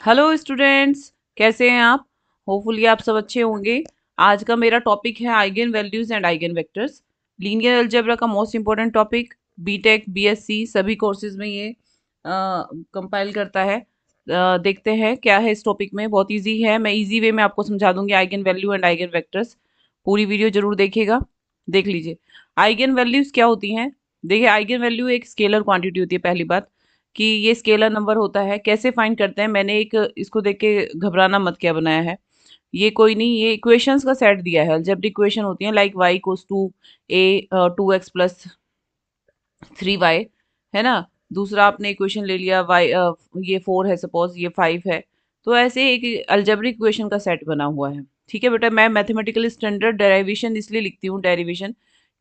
Hello students, कैसे हैं आप? होपफुली आप सब अच्छे होंगे। आज का मेरा टॉपिक है eigen values and eigenvectors. Linear algebra का most important topic, BTech BSc सभी कोर्सेज में ये कंपाइल करता है। देखते हैं क्या है इस टॉपिक में। बहुत इजी है, मैं इजी वे में आपको समझा दूंगी eigen value and eigen vectors. पूरी वीडियो जरूर देखिएगा। देख लीजिए आइगन वैल्यूज क्या होती हैं। देखिए आइगन वैल्यू एक स्केलर क्वांटिटी होती है। पहली बात कि ये स्केलर नंबर होता है। कैसे फाइंड करते हैं, मैंने एक इसको देख के घबराना मत क्या बनाया है। ये कोई नहीं, ये इक्वेशंस का सेट दिया है। अलजेब्रिक इक्वेशन होती है like y equals to A 2x plus 3y, है ना। दूसरा आपने इक्वेशन ले लिया y, ये 4 है, सपोज ये 5 है। तो ऐसे एक अलजेब्रिक इक्वेशन का सेट बना हुआ है। ठीक है बेटा, मैं मैथमेटिकल स्टैंडर्ड डेरिवेशन इसलिए लिखती हूँ डेरिवेशन,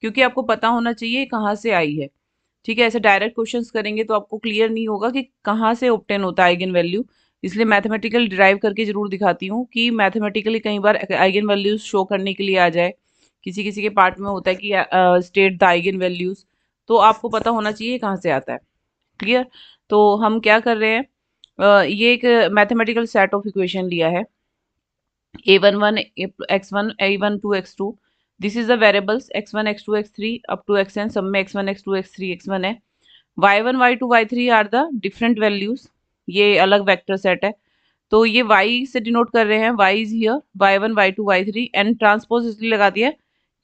क्योंकि आपको पता होना चाहिए कहाँ से आई है। ठीक है, ऐसे डायरेक्ट क्वेश्चंस करेंगे तो आपको क्लियर नहीं होगा कि कहाँ से ऑब्टेन होता है आइगन वैल्यू। इसलिए मैथमेटिकल डिराइव करके जरूर दिखाती हूँ कि मैथमेटिकली कई बार आइगन वैल्यूज शो करने के लिए आ जाए। किसी किसी के पार्ट में होता है कि स्टेट द आइगन वैल्यूज, तो आपको पता होना चाहिए कहाँ से आता है। क्लियर। तो हम क्या कर रहे हैं, ये एक मैथमेटिकल सेट ऑफ इक्वेशन लिया है। a11 x1 a1 2 x2, this is the variables x1 x2 x3 up to xn, सब में x1 x2 x3 x1 है। y1 y2 y3 are the different values, ये अलग वेक्टर सेट है। तो ये y से डिनोट कर रहे हैं, y is here y1 y2 y3, and transpose इसलिए लगा दिया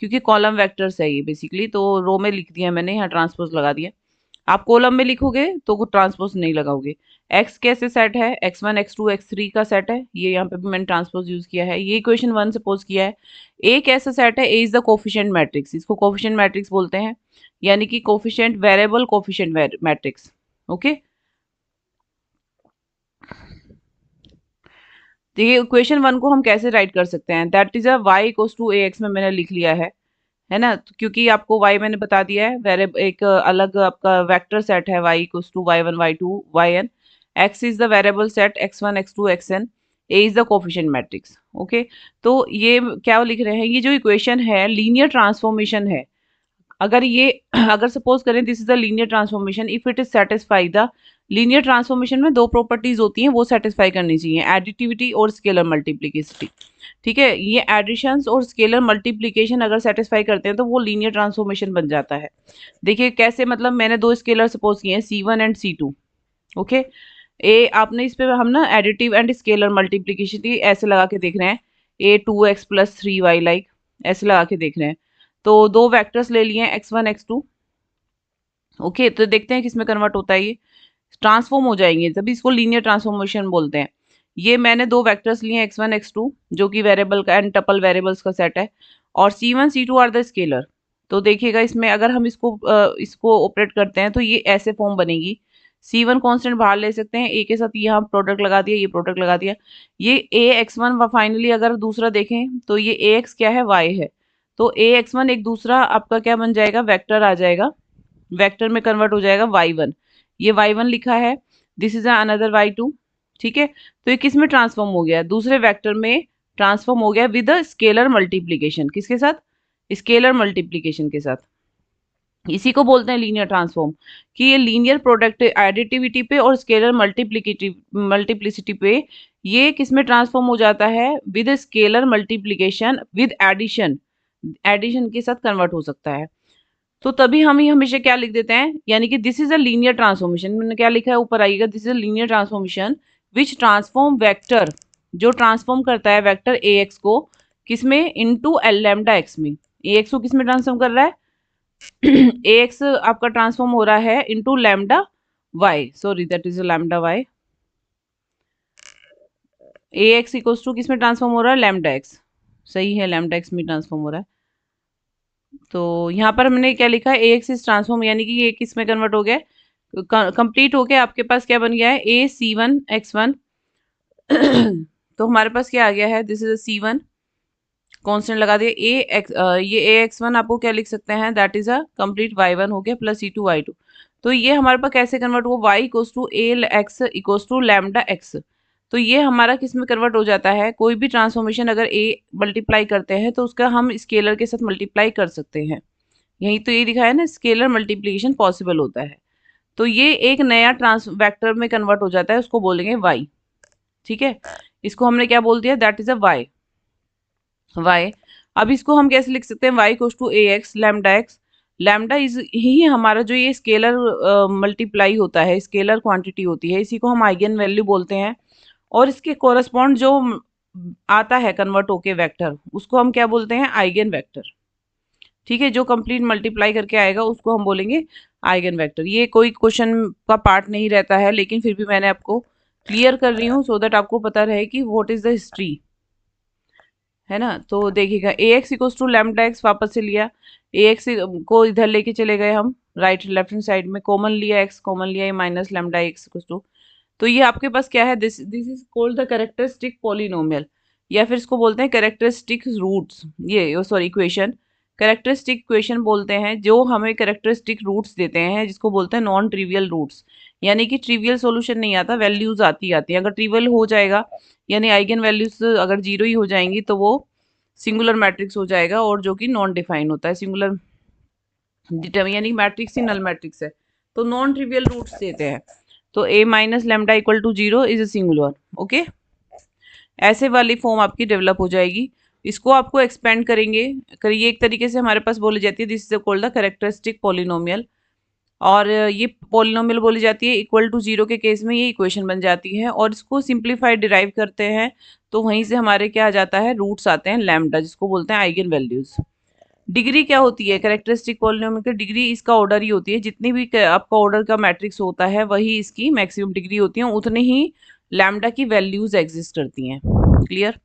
क्योंकि कॉलम वेक्टर्स है ये बेसिकली। तो रो में लिख दिया मैंने, यहाँ ट्रांसपोज लगा दिया। आप कॉलम में लिखोगे तो ट्रांसपोज नहीं लगाओगे। x कैसे सेट है, x1 x2 x3 का सेट है। ये यहाँ पे भी मैंने ट्रांसपोज यूज किया है। ये इक्वेशन 1 सपोज किया है। a कैसा सेट है, a is the coefficient matrix, इसको कोफिशिएंट मैट्रिक्स बोलते हैं, यानी कि coefficient variable coefficient matrix. Okay, देखिए इक्वेशन 1 को हम कैसे राइट कर सकते हैं, that is A y equals to ax में मैंने लिख लिया है ना। तो क्योंकि आपको y मैंने बता दिया है, वेरिएबल एक अलग आपका वेक्टर सेट है y equals to y1 y2 yn, x is the variable set x1 x2 xn, a is the coefficient matrix. Okay, तो ये क्या लिख रहे हैं, ये जो इक्वेशन है लीनियर ट्रांसफॉर्मेशन है। अगर ये अगर सपोज करें this is the linear transformation, if it is satisfy the linear transformation में दो प्रॉपर्टीज होती हैं, वो सेटिस्फाई करनी चाहिए, एडिटिविटी और स्केलर मल्टीप्लिकेसिटी। ठीक है, ये एडिशंस और स्केलर मल्टीप्लिकेशन अगर सेटिस्फाई करते हैं तो वो लीनियर ट्रांसफॉर्मेशन बन जाता है। देखिए कैसे, मतलब मैंने दो स्केलर सपोज किए हैं C1 एंड C2। ओके, ए आपने इस पे हम ना एडिटिव एंड स्केलर मल्टीप्लिकेशन ऐसे लगा के देख रहे हैं, a2x प्लस 3y लाइक ऐसे लगा के देख रहे हैं। तो दो वेक्टर्स ले लिए x1 x2। ओके, तो देखते हैं किस में कन्वर्ट होता है, ये ट्रांसफॉर्म हो जाएंगे तभी इसको लीनियर ट्रांसफॉर्मेशन बोलते हैं। ये मैंने दो वेक्टर्स लिए x1 x2 जो कि वेरिएबल का एंड टपल वेरिएबल्स का सेट है, और C1 C2 are the scalar. तो देखिएगा इसमें अगर हम इसको ऑपरेट करते हैं तो ये ऐसे फॉर्म बनेगी। C1 कांस्टेंट बाहर ले सकते हैं, a के साथ यहाँ प्रोडक्ट लगा दिया, ये प्रोडक्ट लगा दिया, ये ax1 फाइनली अगर दूसरा देखें तो ये ax क्या है, y है। तो ax1 एक दूसरा आपका क्या बन जाएगा, वेक्टर आ जाएगा, वेक्टर में कन्वर्ट हो जाएगा y1। ये y1 लिखा है, दिस इज अनदर y2। ठीक है, तो ये किस में ट्रांसफॉर्म हो गया, दूसरे वेक्टर में ट्रांसफॉर्म हो गया विद स्केलर मल्टीप्लीकेशन। किसके साथ, स्केलर मल्टीप्लीकेशन के साथ। इसी को बोलते हैं लीनियर ट्रांसफॉर्म, कि ये लीनियर प्रोडक्ट एडिटिविटी पे और स्केलर मल्टीप्लिसिटी पे ये किस में ट्रांसफॉर्म हो जाता है, with scalar multiplication with addition, addition के साथ कन्वर्ट हो सकता है। तो तभी हम ही हमेशा क्या लिख देते हैं, यानी कि this is a linear transformation. मैंने क्या लिखा है ऊपर आइएगा, this is a linear transformation which transform vector, जो ट्रांसफॉर्म करता है वेक्टर ए एक्स को किसमें, इनटू एल लैम्डा एक्स में। ए एक्स को किसमें ट्रांसफॉर्म कर रहा है, ए एक्स आपका ट्रांसफॉर्म हो रहा है into lambda Y, sorry that is lambda Y. A x equals to किसमें ट्रांसफॉर्म हो रहा है, लैम्डा एक्स। सही है, लैम्डा एक्स में ट्रांसफॉर्म हो रहा है। तो यहाँ पर हमने क्या लिखा है, ए एक्स इज ट्रांसफॉर्म, यानी कि ये किस में कन्वर्ट हो गया, कंप्लीट हो गया। आपके पास क्या बन गया है, ए C1 x1। तो हमारे पास क्या आ गया है, दिस इज C1 कांस्टेंट लगा दिया, ये ax1 आपको क्या लिख सकते हैं, that is a complete y1 हो गया प्लस C2 y2। तो ये हमारे पास कैसे कन्वर्ट हुआ, y equals to A x equals to lambda X. तो ये हमारा किस में कन्वर्ट हो जाता है, कोई भी ट्रांसफॉर्मेशन अगर a मल्टीप्लाई करते हैं तो उसका हम स्केलर के साथ मल्टीप्लाई कर सकते हैं। यही तो ये दिखाया ना, स्केलर मल्टीप्लिकेशन पॉसिबल होता है। तो ये एक नया ट्रांस वेक्टर में कन्वर्ट हो जाता है, उसको बोलेंगे y। ठीक है, इसको हमने क्या बोल दिया, that is A Y. Y, अब इसको हम कैसे लिख सकते हैं, Y equals to A X lambda X. Lambda is ही हमारा जो ये स्केलर मल्टीप्लाई होता है, स्केलर क्वांटिटी होती है, इसी को हम आइगन वैल्यू बोलते हैं। और इसके कोरस्पॉन्ड जो आता है कन्वर्ट होके वेक्टर, उसको हम क्या बोलते हैं, आइगन वेक्टर। ठीक है, जो कंप्लीट मल्टीप्लाई करके आएगा उसको हम बोलेंगे आइगन वेक्टर। ये कोई क्वेश्चन का पार्ट नहीं रहता है, लेकिन फिर भी मैंने आपको क्लियर कर रही हूँ सो दैट आपको पता रहे कि व्हाट इज द हिस्ट्री, है ना। तो देखिएगा A x equals to lambda x वापस से लिया, ए एक्स को इधर लेके चले गए हम, राइट लेफ्ट हैंड साइड में कॉमन लिया, एक्स कॉमन लिया, minus lambda X equals to, तो ये आपके पास क्या है, this this is called the characteristic polynomial, या फिर इसको बोलते हैं कैरेक्टरिस्टिक रूट्स, ये सॉरी इक्वेशन, कैरेक्टरिस्टिक इक्वेशन बोलते हैं जो हमें कैरेक्टरिस्टिक रूट्स देते हैं, जिसको बोलते हैं नॉन ट्रिवियल रूट्स। यानी कि ट्रिवियल सॉल्यूशन नहीं आता, वैल्यूज आती आती है। अगर ट्रिवियल हो जाएगा यानी आइगन वैल्यूज अगर जीरो ही हो जाएंगी तो वो सिंगुलर मैट्रिक्स हो जाएगा, और जो कि नॉन डिफाइन होता है सिंगुलर यानी मैट्रिक्स ही नल मैट्रिक्स है, तो नॉन ट्रिवियल रूट्स देते हैं। तो a minus lambda equal to zero is a singular, okay, ऐसे वाली फॉर्म आपकी डेवलप हो जाएगी। इसको आपको एक्सपेंड करेंगे करिए, एक तरीके से हमारे पास बोली जाती है this is called the characteristic polynomial, और ये पॉलिनोमियल बोली जाती है इक्वल टू जीरो के केस में ये इक्वेशन बन जाती है, और इसको सिंप्लीफाइड डिराइव करते हैं तो वहीं से हमारे क्या आ जाता है, रूट्स आते हैं लैम्डा, जिसको बोलते हैं आइगन वैल्यूज। डिग्री क्या होती है कैरेक्टरिस्टिक पॉलिनोमियल की, डिग्री इसका ऑर्डर ही होती है, जितनी भी आपका ऑर्डर का मैट्रिक्स होता है वही इसकी मैक्सिमम डिग्री होती है, उतनी ही लैम्डा की वैल्यूज एग्जिस्ट करती हैं। क्लियर,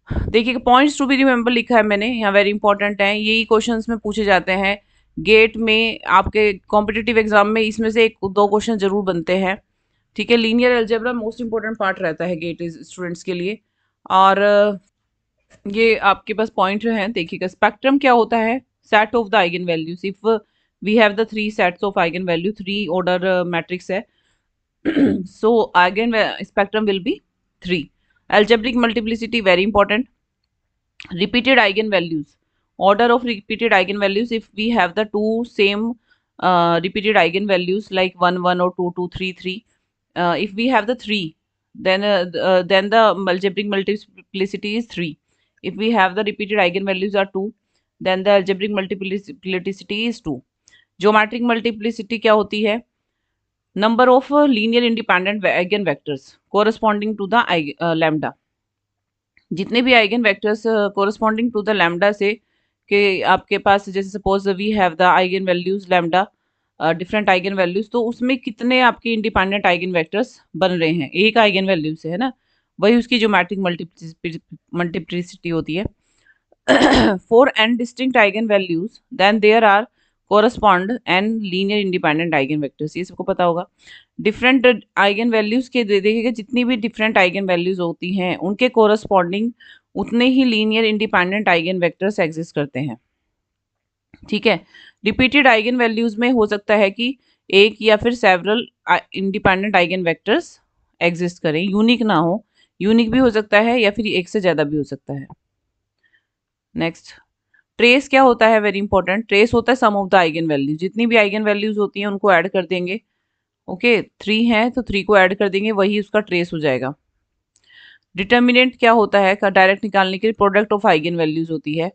देखिए पॉइंट्स टू बी रिमेंबर लिखा है मैंने यहाँ, वेरी इंपॉर्टेंट है, यही क्वेश्चंस में पूछे जाते हैं गेट में, आपके कॉम्पिटिटिव एग्जाम में इसमें से एक दो क्वेश्चन जरूर बनते हैं। ठीक है, linear algebra most important part रहता है गेट स्टूडेंट्स के लिए। और ये आपके पास पॉइंट हैं, देखिएगा स्पेक्ट्रम क्या होता है, set of the eigen values, if we have the three sets of eigenvalue, three order matrix है, so eigen spectrum will be three. algebraic multiplicity very important, repeated eigenvalues, order of repeated eigenvalues, if we have the two same repeated eigenvalues like 1 1 or 2 2 3 3, if we have the 3, then the algebraic multiplicity is 3. If we have the repeated eigenvalues are 2, then the algebraic multiplicity is 2. Geometric multiplicity क्या होती है, number of linear independent eigen vectors corresponding to the lambda, जितने भी eigen vectors corresponding to the lambda से, कि आपके पास जैसे suppose we have the eigen values lambda, different eigen values, तो उसमें कितने आपके इंडिपेंडेंट आइगन वेक्टर्स बन रहे हैं, एक आइगन वैल्यू से, है ना, वही उसकी ज्योमेट्रिक मल्टीप्लिसिटी होती है। For N distinct eigen values then there are correspond N linear independent eigen vectors, ये सबको पता होगा। डिफरेंट आइगन वैल्यूज के देखिएगा, जितनी भी डिफरेंट आइगन वैल्यूज होती हैं उनके कोरस्पॉन्डिंग उतने ही linear independent eigen vectors exist करते हैं। ठीक है, रिपीटेड आइगन वैल्यूज में हो सकता है कि एक या फिर several independent eigen vectors exist करें, यूनिक ना हो, यूनिक भी हो सकता है या फिर एक से ज़्यादा भी हो सकता है। नेक्स्ट, ट्रेस क्या होता है, वेरी इंपॉर्टेंट, ट्रेस होता है सम ऑफ द आइगन वैल्यूज, जितनी भी आइगन वैल्यूज होती हैं उनको ऐड कर देंगे, ओके, 3 है तो 3 को ऐड कर देंगे, वही उसका ट्रेस हो जाएगा। डिटर्मिनेंट क्या होता है, का डायरेक्ट निकालने के लिए प्रोडक्ट ऑफ आइगन वैल्यूज होती है,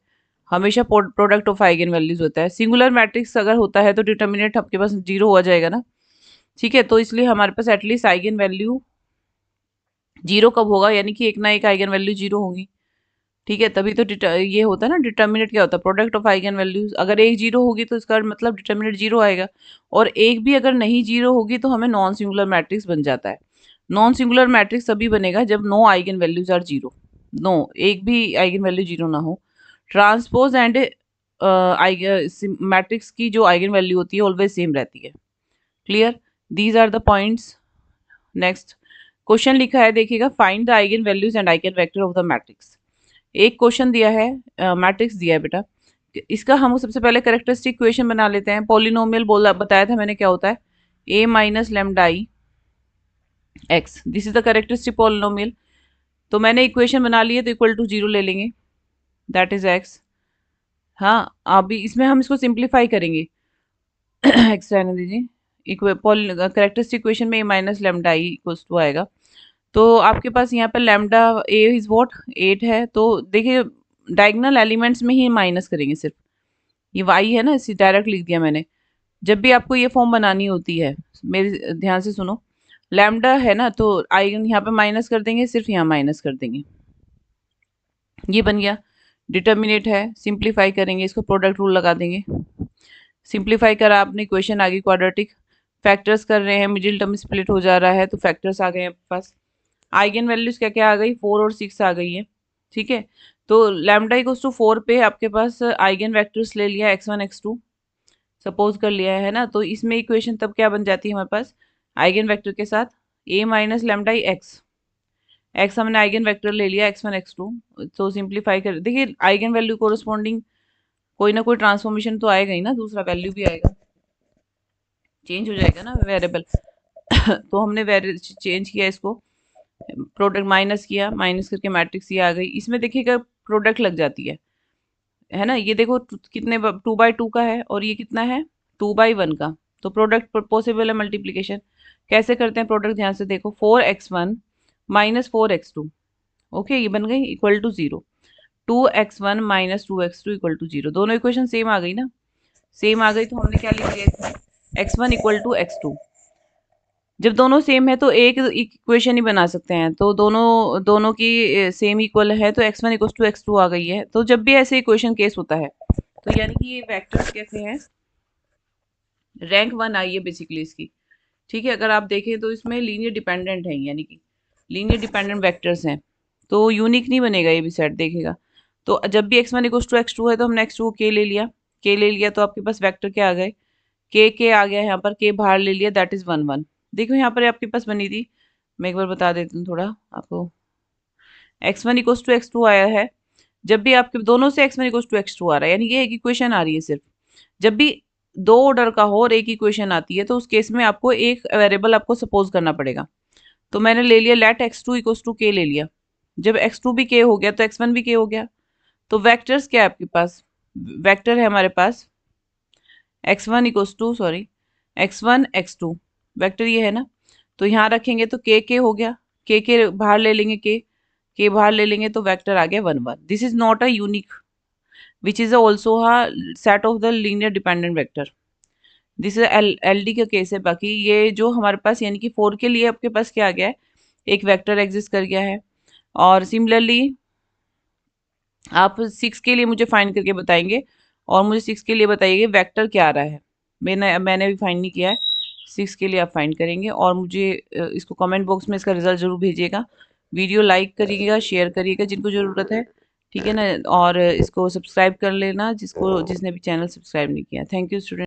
हमेशा प्रोडक्ट ऑफ आइगन वैल्यूज होता है। सिंगुलर मैट्रिक्स अगर होता है तो डिटर्मिनेंट आपके पास जीरो हो जाएगा ना, ठीक है, तो इसलिए हमारे पास एटलीस्ट आइगन वैल्यू जीरो कब होगा, यानी कि एक ना एक आइगन वैल्यू जीरो होगी। ठीक है, तभी तो ये होता है ना, डिटर्मिनेंट क्या होता है, प्रोडक्ट ऑफ आइगन वैल्यूज, अगर एक जीरो होगी तो इसका मतलब डिटर्मिनेंट जीरो आएगा, और एक भी अगर नहीं जीरो होगी तो हमें नॉन सिंगुलर मैट्रिक्स बन जाता है। नॉन सिंगुलर मैट्रिक्स तभी बनेगा जब no eigen values are zero, no एक भी आइगन वैल्यू जीरो ना हो। ट्रांसपोज एंड मैट्रिक्स की जो आइगन वैल्यू होती है ऑलवेज सेम रहती है। Clear, these are the points. Next question लिखा है, देखिएगा, find the eigen values and eigen vector of the matrix. एक क्वेश्चन दिया है, मैट्रिक्स दिया है बेटा, इसका हम सबसे पहले कैरेक्टरिस्टिक इक्वेशन बना लेते हैं। पॉलिनोमियल बोला बताया था मैंने क्या होता है, a minus lambda I x, this is the characteristic polynomial. तो मैंने इक्वेशन बना ली है तो इक्वल टू जीरो ले लेंगे, दैट इज एक्स। हाँ, अभी इसमें हम इसको सिंप्लीफाई करेंगे, एक्स रहने दीजिए, कैरेक्टरिस्टिक इक्वेशन में a minus lambda I equals to आएगा, तो आपके पास यहाँ पर लैम्डा ए इज व्हाट 8 है। तो देखिए डायगोनल एलिमेंट्स में ही माइनस करेंगे सिर्फ, ये वाई है ना, इसी डायरेक्ट लिख दिया मैंने। जब भी आपको ये फॉर्म बनानी होती है, मेरे ध्यान से सुनो, लैम्डा है ना तो आइगन यहाँ पे माइनस कर देंगे, सिर्फ यहाँ माइनस कर देंगे, ये बन गया। डिटर्मिनेट है, सिंप्लीफाई करेंगे इसको, प्रोडक्ट रूल लगा देंगे, सिंप्लीफाई करा आपने, इक्वेशन आ गई क्वाड्रेटिक। फैक्टर्स कर रहे हैं, मिडिल टर्म स्प्लिट हो जा रहा है तो फैक्टर्स आ गए हैं आपके पास। आइगन वैल्यूज क्या क्या आ गई, 4 और 6 आ गई है, ठीक है। तो लैम्डा इक्वल्स टू 4 पे आपके पास आइगन वेक्टर्स ले लिया x1 x2 सपोज कर लिया है ना, तो इसमें इक्वेशन तब क्या बन जाती है हमारे पास, आइगन वेक्टर के साथ a माइनस लैम्डा एक्स हमने आइगन वेक्टर ले लिया x1 x2। तो सिंप्लीफाई कर देखिए आइगन वैल्यू कोरस्पॉन्डिंग कोई ना कोई ट्रांसफॉर्मेशन तो आएगा ही ना, दूसरा वैल्यू भी आएगा, चेंज हो जाएगा ना वेरिएबल। तो हमने चेंज किया इसको, प्रोडक्ट माइनस किया, माइनस करके मैट्रिक्स ये आ गई। इसमें देखिएगा प्रोडक्ट लग जाती है ना, ये देखो कितने 2/2 का है और ये कितना है 2/1 का, तो प्रोडक्ट पॉसिबल है मल्टीप्लीकेशन। कैसे करते हैं प्रोडक्ट, ध्यान से देखो, 4x1 माइनस 4x2, ओके ये बन गई equal to 0। 2x1 minus 2x2 equal to 0, दोनों इक्वेशन सेम आ गई ना, सेम आ गई तो हमने क्या लिख दिया इसमें, x1 इक्वल टू x2। जब दोनों सेम है तो एक इक्वेशन ही बना सकते हैं, तो दोनों दोनों की सेम इक्वल है तो x1 इक्वल टू x2 आ गई है। तो जब भी ऐसे इक्वेशन केस होता है तो यानी कि ये वेक्टर्स कैसे हैं, रैंक 1 आई है बेसिकली इसकी, ठीक है। अगर आप देखें तो इसमें लीनियर डिपेंडेंट है, यानी कि लीनियर डिपेंडेंट वेक्टर्स हैं, तो यूनिक नहीं बनेगा ये भी सेट देखेगा। तो जब भी x1 इक्वल टू x2 है तो हमने x2 को k ले लिया, k ले लिया तो आपके पास वेक्टर क्या आ गए, के आ गया, यहाँ पर के बाहर ले लिया, दैट इज 1 1। देखो यहाँ पर आपके पास बनी थी, मैं एक बार बता देती हूँ थोड़ा आपको, x1 इक्वल टू x2 आया है। जब भी आपके दोनों से x1 इक्वल टू x2 आ रहा है, यानी ये एक इक्वेशन आ रही है सिर्फ, जब भी दो ऑर्डर का हो और एक इक्वेशन आती है तो उस केस में आपको एक वेरिएबल आपको सपोज करना पड़ेगा। तो मैंने ले लिया late x2 equal to k ले लिया, जब x2 भी k हो गया तो x1 भी k हो गया। तो वेक्टर्स क्या है आपके पास, वेक्टर है हमारे पास x1 equal to sorry x1 x2, vector ये है ना, तो यहाँ रखेंगे तो k हो गया, के बाहर ले लेंगे, के बाहर ले लेंगे तो वेक्टर आ गया 1 1। This is not a unique which is also a set of the linear dependent vector, this is L D का केस है। बाकी ये जो हमारे पास यानी कि 4 के लिए आपके पास क्या आ गया है, एक वेक्टर एग्जिस्ट कर गया है। और सिमिलरली आप 6 के लिए मुझे फाइंड करके बताएंगे, और मुझे 6 के लिए बताइए वेक्टर क्या आ रहा है, मैंने भी फाइंड नहीं किया है, 6 के लिए आप फाइंड करेंगे और मुझे इसको कमेंट बॉक्स में इसका रिजल्ट जरूर भेजिएगा। वीडियो लाइक करिएगा, शेयर करिएगा जिनको ज़रूरत है, ठीक है ना, और इसको सब्सक्राइब कर लेना जिसने भी चैनल सब्सक्राइब नहीं किया। Thank you student.